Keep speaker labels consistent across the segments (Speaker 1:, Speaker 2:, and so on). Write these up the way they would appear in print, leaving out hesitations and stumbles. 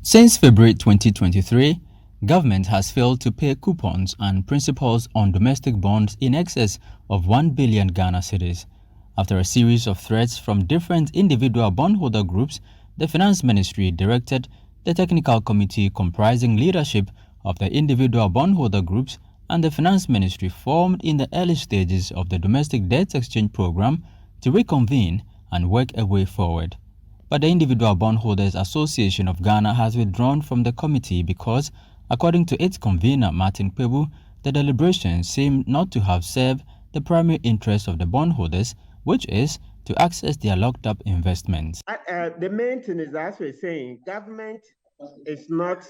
Speaker 1: Since February 2023, government has failed to pay coupons and principals on domestic bonds in excess of 1 billion Ghana cedis. After a series of threats from different individual bondholder groups, the Finance Ministry directed the technical committee comprising leadership of the individual bondholder groups and the Finance Ministry formed in the early stages of the domestic debt exchange program to reconvene and work a way forward. But the Individual Bondholders Association of Ghana has withdrawn from the committee because, according to its convener Martin Kpebu, the deliberations seem not to have served the primary interest of the bondholders, which is to access their locked-up investments.
Speaker 2: The main thing is, as we're saying, government is not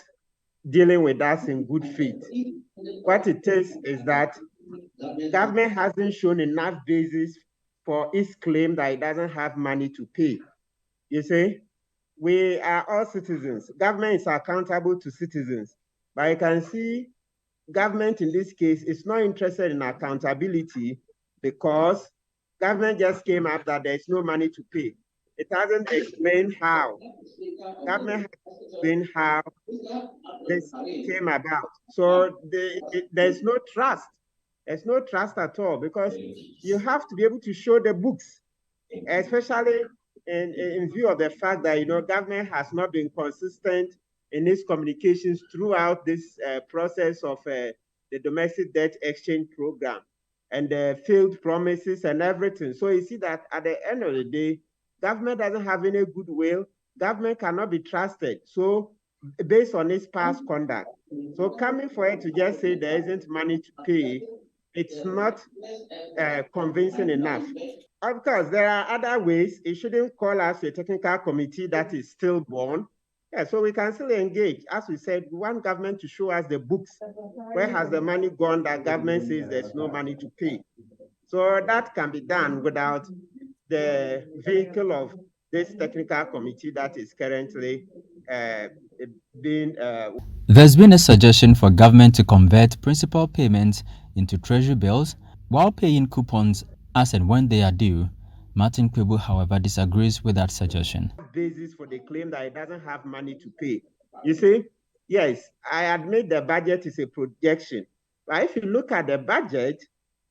Speaker 2: dealing with us in good faith. What it is that government hasn't shown enough basis for its claim that it doesn't have money to pay. You see, we are all citizens. Government is accountable to citizens. But you can see government in this case is not interested in accountability because government just came up that there's no money to pay. It hasn't explained how. Government has explained how this came about. So there's no trust. There's no trust at all because you have to be able to show the books, especially in view of the fact that government has not been consistent in its communications throughout this process of the domestic debt exchange program and the failed promises and everything. So you see that at the end of the day, government doesn't have any goodwill. Government cannot be trusted. So based on its past conduct. So coming for it to just say there isn't money to pay, it's not convincing enough. Of course, there are other ways. It shouldn't call us a technical committee that is stillborn. Yeah, so we can still engage. As we said, we want government to show us the books. Where has the money gone that government says there's no money to pay? So that can be done without the vehicle of this technical committee that is currently being...
Speaker 1: There's been a suggestion for government to convert principal payments into treasury bills while paying coupons as and when they are due. Martin Kpebu, however, disagrees with that suggestion.
Speaker 2: Basis for the claim that it doesn't have money to pay. You see, yes, I admit the budget is a projection. But if you look at the budget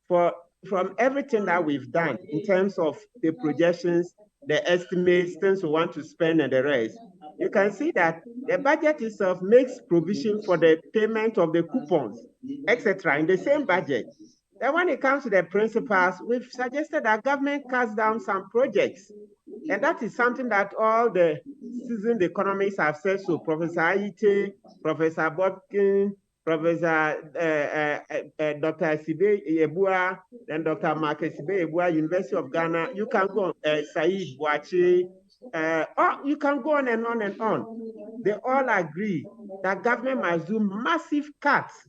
Speaker 2: from everything that we've done in terms of the projections, the estimates, things we want to spend and the rest, you can see that the budget itself makes provision for the payment of the coupons, etc. in the same budget. Then when it comes to the principals, we've suggested that government cuts down some projects. And that is something that all the seasoned economists have said. So Professor Ayite, Professor Botkin, Professor Dr. Sibe Yebua, then Dr. Marcus Sibe Yebua, University of Ghana. You can go on, Said Boachi, you can go on and on and on. They all agree that government must do massive cuts